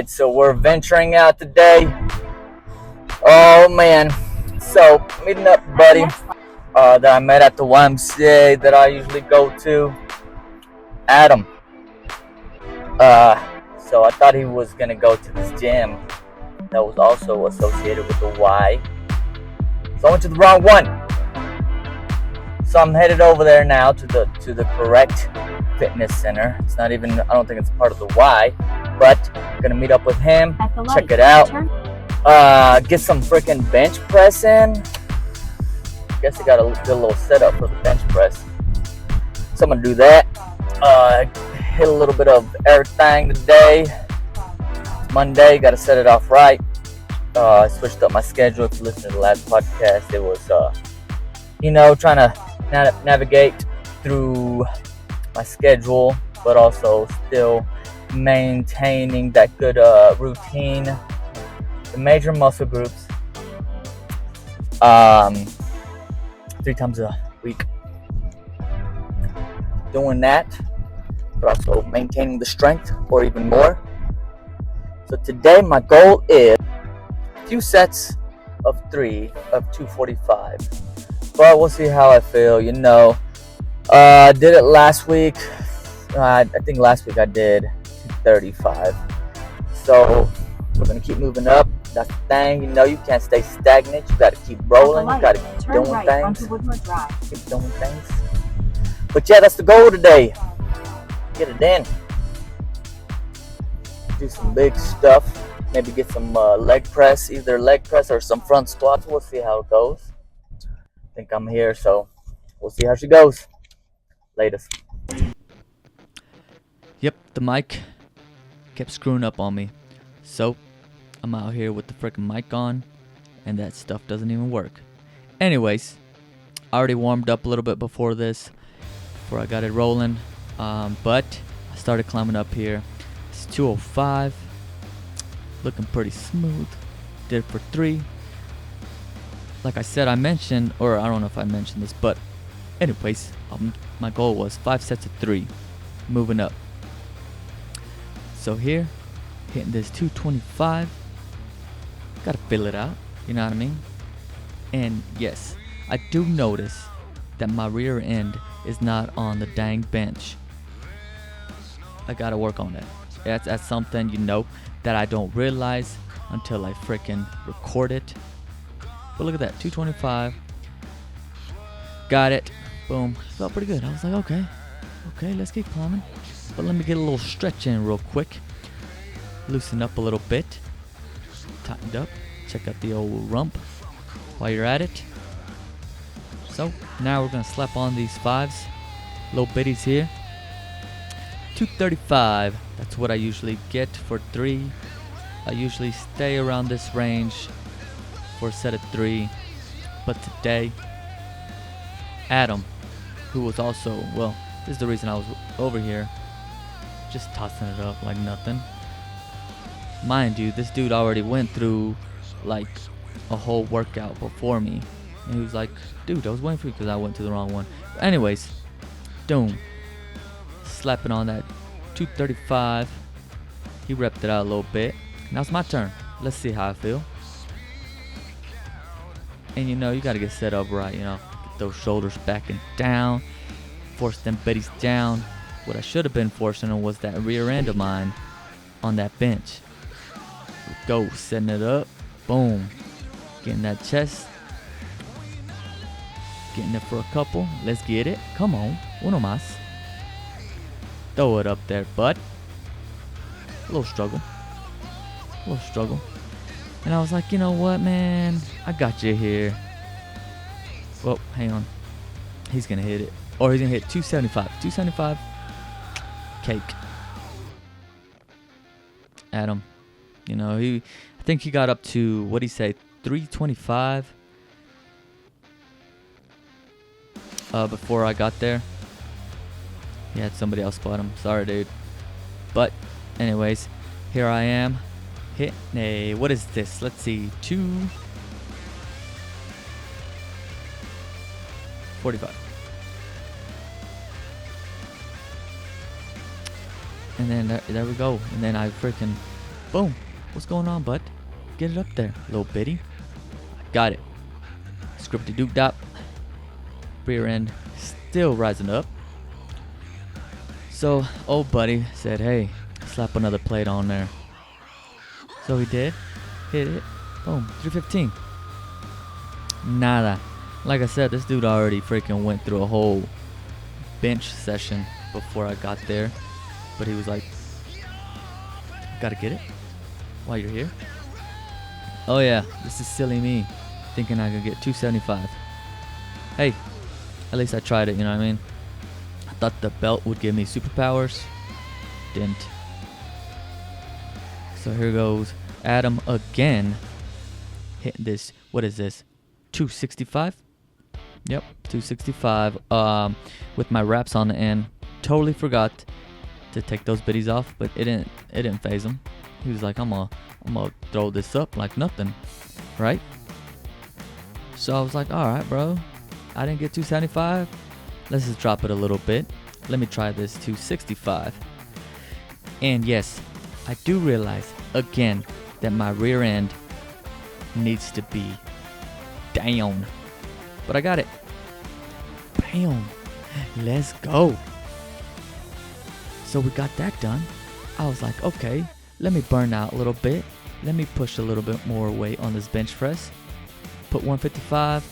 Alright, so we're venturing out today. Oh man. So, meeting up buddy that I met at the YMCA that I usually go to. Adam. So I thought he was gonna go to this gym that was also associated with the Y. So I went to the wrong one. So I'm headed over there now to the correct fitness center. It's not even, I don't think it's part of the Y, but I'm gonna meet up with him, check it out, get some freaking bench press in. Guess I got a good little setup for the bench press. So I'm gonna do that. Hit a little bit of everything today. It's Monday, gotta set it off right. I switched up my schedule. If you listen to the last podcast, it was trying to navigate through my schedule, but also still maintaining that good routine. The major muscle groups 3 times a week. Doing that, but also maintaining the strength or even more. So today my goal is a few sets of 3 of 245. But we'll see how I feel, I did it last week. I think last week I did 235. So we're going to keep moving up. That's the thing. You can't stay stagnant. You got to keep rolling. You got to keep doing things. Keep doing things. But yeah, that's the goal today. Get it in. Do some big stuff. Maybe get some leg press, either leg press or some front squats. We'll see how it goes. I think I'm here, so we'll see how she goes. Latest. Yep, the mic kept screwing up on me. So, I'm out here with the freaking mic on, and that stuff doesn't even work. Anyways, I already warmed up a little bit before this, before I got it rolling. But I started climbing up here. It's 205. Looking pretty smooth. Did it for 3. Like I said, I mentioned, or I don't know if I mentioned this, but anyways, my goal was 5 sets of 3, moving up. So here, hitting this 225, gotta fill it out, you know what I mean? And yes, I do notice that my rear end is not on the dang bench. I gotta work on that. That's something, that I don't realize until I freaking record it. But look at that, 225. Got it. Boom. Felt pretty good. I was like, okay, let's keep climbing. But let me get a little stretch in real quick. Loosen up a little bit. Tightened up. Check out the old rump while you're at it. So, now we're going to slap on these 5s. Little bitties here. 235. That's what I usually get for 3. I usually stay around this range for a set of 3, but today Adam, who was also, this is the reason I was over here, just tossing it up like nothing. Mind you, this dude already went through like a whole workout before me, and he was like, dude, I was waiting for you because I went to the wrong one. But anyways, boom, slapping on that 235. He repped it out a little bit. Now it's my turn. Let's see how I feel. And you gotta get set up right, get those shoulders back and down, force them bitties down. What I should have been forcing them was that rear end of mine on that bench. Go, setting it up, boom, getting that chest, getting it for a couple. Let's get it, come on, uno más. Throw it up there, bud. A little struggle. And I was like, you know what, man? I got you here. Well, hang on. He's going to hit it. Or he's going to hit 275. 275. Cake. Adam. I think he got up to, what'd he say, 325? Before I got there. He had somebody else spot him. Sorry, dude. But, anyways, here I am. Hit a, what is this? Let's see, 245. And then there we go. And then I freaking Boom. What's going on, bud? Get it up there, little bitty. Got it. Scripty doop dop. Rear end still rising up. So old buddy said, hey, slap another plate on there. So he did. Hit it. Boom. 315. Nada. Like I said, this dude already freaking went through a whole bench session before I got there. But he was like, gotta get it while you're here. Oh yeah, this is silly me thinking I could get 275. Hey, at least I tried it, you know what I mean? I thought the belt would give me superpowers. Didn't. So here goes Adam again. Hitting this, what is this? 265? Yep, 265. With my wraps on the end. Totally forgot to take those biddies off, but it didn't phase him. He was like, I'm gonna throw this up like nothing, right? So I was like, all right, bro. I didn't get 275. Let's just drop it a little bit. Let me try this 265. And yes, I do realize again that my rear end needs to be down, but I got it. Bam. Let's go. So we got that done. I was like, okay, let me burn out a little bit. Let me push a little bit more weight on this bench press. Put 155,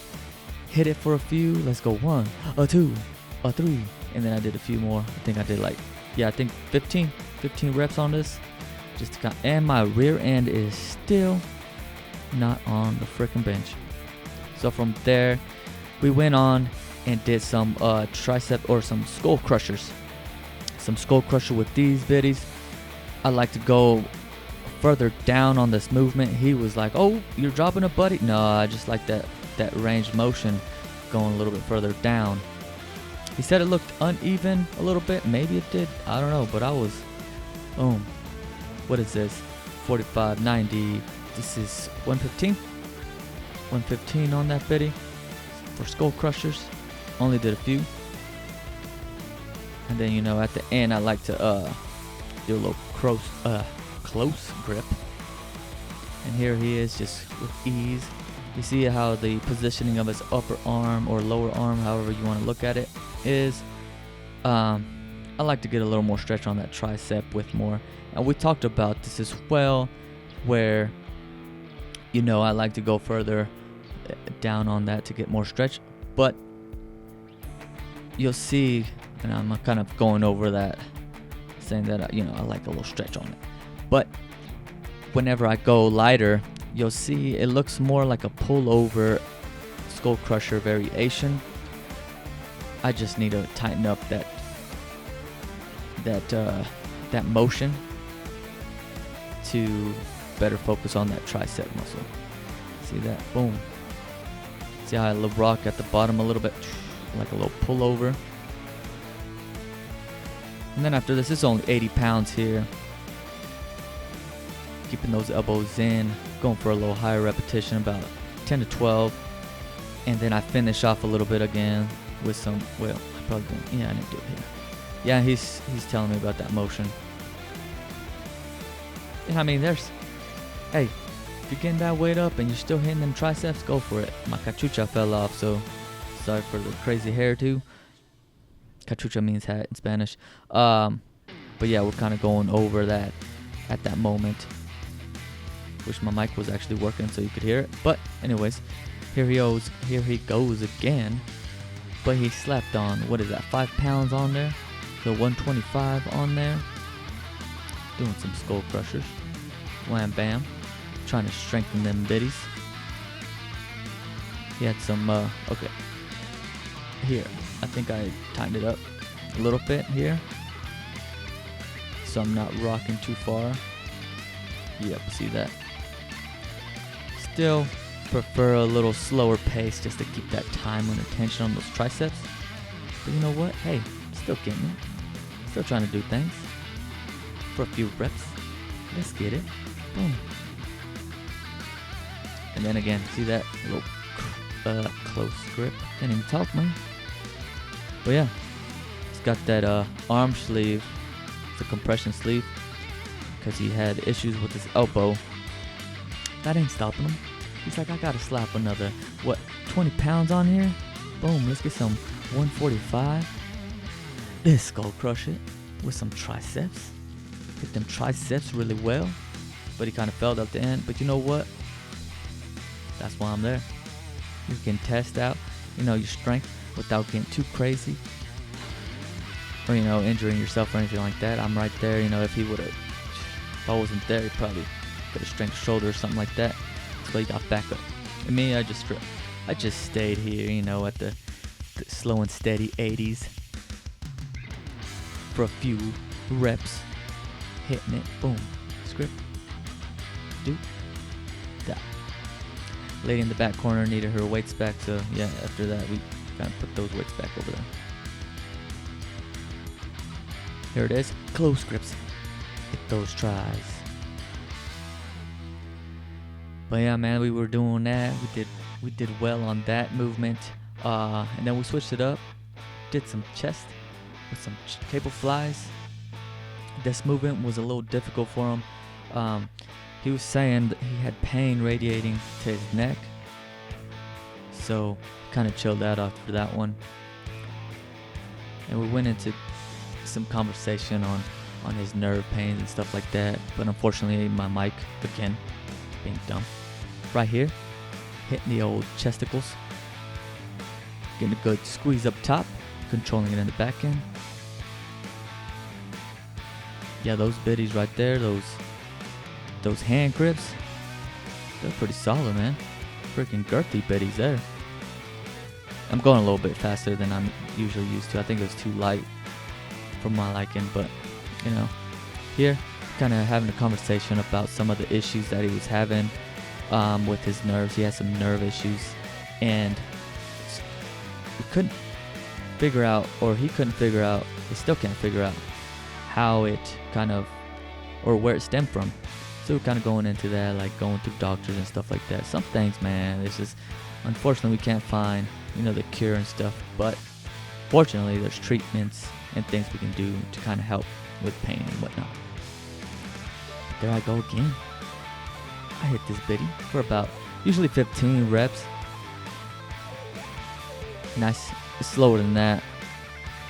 hit it for a few. Let's go 1, a 2, a 3. And then I did a few more. I think I did like, I think 15 reps on this. Just to count. And my rear end is still not on the freaking bench. So from there, we went on and did some tricep or some skull crushers. Some skull crusher with these biddies. I like to go further down on this movement. He was like, oh, you're dropping a buddy? No, I just like that range motion going a little bit further down. He said it looked uneven a little bit. Maybe it did. I don't know. But I was, boom. What is this? 45, 90. This is 115. 115 on that biddy for skull crushers. Only did a few. And then, you know, at the end, I like to do a little close grip. And here he is, just with ease. You see how the positioning of his upper arm or lower arm, however you want to look at it, is. I like to get a little more stretch on that tricep with more. And we talked about this as well, where, you know, I like to go further down on that to get more stretch. But you'll see, and I'm kind of going over that, saying that, you know, I like a little stretch on it. But whenever I go lighter, you'll see it looks more like a pullover skull crusher variation. I just need to tighten up that motion to better focus on that tricep muscle. See that? Boom. See how I rock at the bottom a little bit, like a little pullover. And then after this, it's only 80 pounds here. Keeping those elbows in, going for a little higher repetition, about 10 to 12. And then I finish off a little bit again with some, well, I probably didn't, I didn't do it here. Yeah, he's telling me about that motion. And I mean, hey, if you're getting that weight up and you're still hitting them triceps, go for it. My cachucha fell off, so sorry for the crazy hair too. Cachucha means hat in Spanish. But yeah, we're kind of going over that at that moment. Wish my mic was actually working so you could hear it. But anyways, here he goes again. But he slapped on, what is that, 5 pounds on there? So 125 on there. Doing some skull crushers. Wham bam. Trying to strengthen them biddies. He had some, okay. Here, I think I tightened it up a little bit here. So I'm not rocking too far. Yep, see that? Still prefer a little slower pace just to keep that time and attention on those triceps. But you know what? Hey, still getting it. Still trying to do things. For a few reps. Let's get it. Boom. And then again, see that little close grip? Can't even talk, man. But yeah, it's got that arm sleeve. It's a compression sleeve. because he had issues with his elbow. That ain't stopping him. He's like, I gotta slap another, 20 pounds on here? Boom, let's get some 145. Let's go crush it with some triceps. Hit them triceps really well. But he kind of failed up the end. But you know what? That's why I'm there. You can test out, your strength without getting too crazy. Or, injuring yourself or anything like that. I'm right there. If I wasn't there, he probably could have strength shoulder or something like that. So he got back up. And me, I just stayed here, at the slow and steady 80s for a few reps, hitting it. Boom, script, do that. Lady in the back corner needed her weights back, so yeah, after that we kind of put those weights back over there. Here it is, close grips, hit those tries. But yeah, man, we were doing that. We did well on that movement, and then we switched it up. Did some chest with some cable flies. This movement was a little difficult for him. He was saying that he had pain radiating to his neck, so kind of chilled out after that one. And we went into some conversation on his nerve pains and stuff like that. But unfortunately, my mic again being dumb. Right here, hitting the old chesticles, getting a good squeeze up top, controlling it in the back end. Yeah, those biddies right there, those hand grips, they're pretty solid, man. Freaking girthy biddies there. I'm going a little bit faster than I'm usually used to. I think it was too light for my liking, but here, kind of having a conversation about some of the issues that he was having with his nerves. He has some nerve issues, and he couldn't figure out, he still can't figure out how it kind of, or where it stemmed from. So we're kind of going into that, like going through doctors and stuff like that. Some things, man, it's just, unfortunately, we can't find, the cure and stuff. But fortunately, there's treatments and things we can do to kind of help with pain and whatnot. But there I go again. I hit this biddy for about usually 15 reps. Nice. It's slower than that.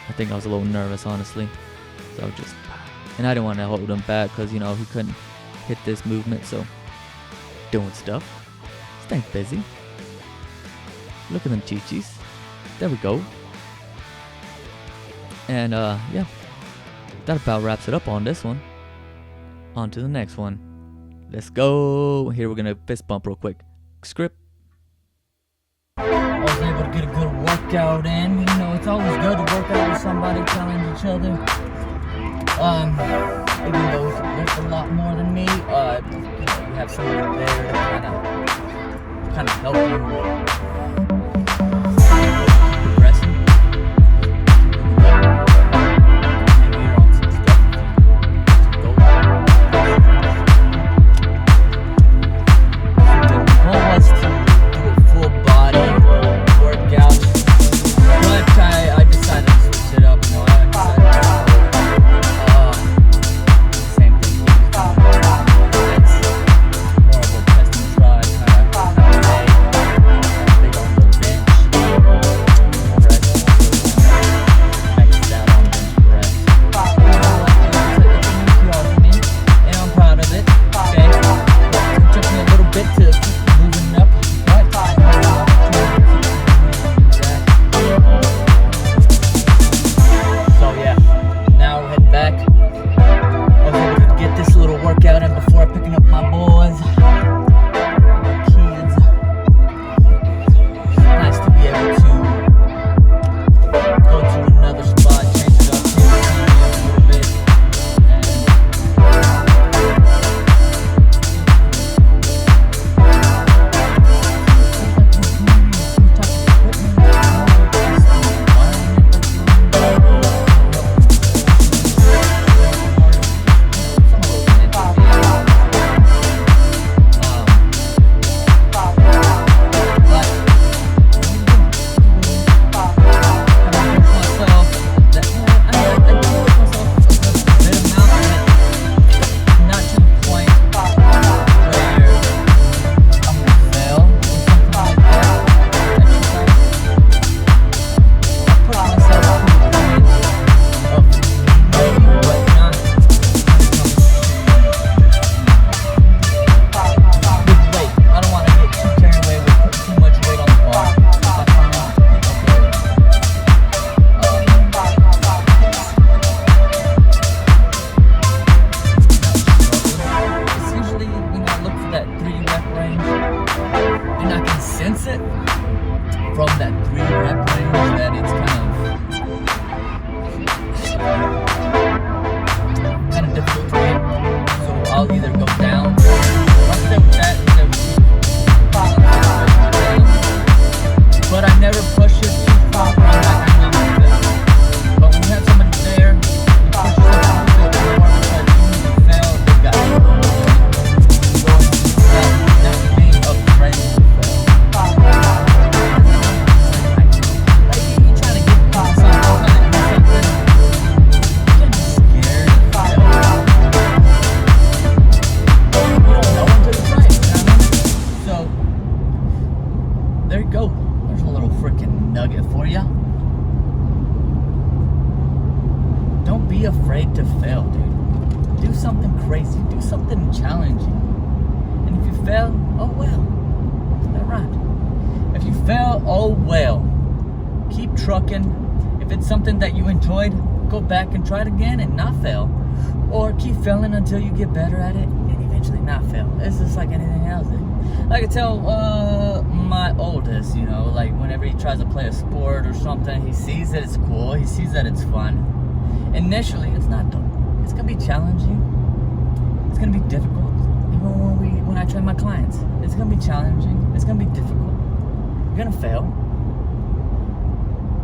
I think I was a little nervous, honestly. So and I didn't want to hold him back because, he couldn't hit this movement. So doing stuff. Staying busy. Look at them chi-chis. There we go. And yeah, that about wraps it up on this one. On to the next one. Let's go. Here we're gonna fist bump real quick. Script. I was able to get a good workout in. It's always good to work out with somebody, challenge each other. Even though he lifts a lot more than me, you have somebody there to kind of help you. it from that 3 rep range that it's kind of difficult to get. So I'll either go down, or I'll stay with that, but I never push it too far. But when you have somebody there, you push yourself a little bit more because you fail, they got you. That's being afraid to fail. Like you trying to get something, you can't be scared to fail. You don't know until you try it, you know what I mean? So, there you go. There's a little freaking nugget for you. Don't be afraid to fail, dude. Do something crazy. Do something challenging. And if you fail, oh well. Isn't that right? If you fail, oh well. Keep trucking. If it's something that you enjoyed, go back and try it again and not fail. Or keep failing until you get better at it and eventually not fail. It's just like anything else. Like I tell my oldest, you know, like whenever he tries to play a sport or something, he sees that it's cool, he sees that it's fun. Initially, it's not dope. It's gonna be challenging. It's gonna be difficult. Even when I train my clients, it's gonna be challenging. It's gonna be difficult. You're gonna fail.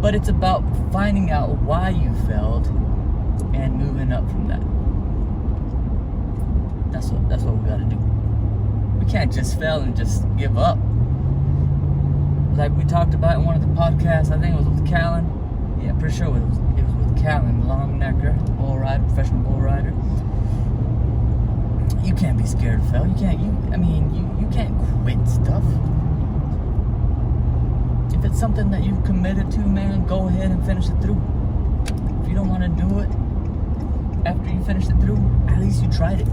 But it's about finding out why you failed and moving up from that. That's what we gotta do. We can't just fail and just give up. Like we talked about in one of the podcasts, I think it was with Callan. Yeah, pretty sure it was with Callan, long necker, bull rider, professional bull rider. You can't be scared to fail. You can't quit stuff. If it's something that you've committed to, man, go ahead and finish it through. If you don't want to do it after you finish it through, at least you tried it.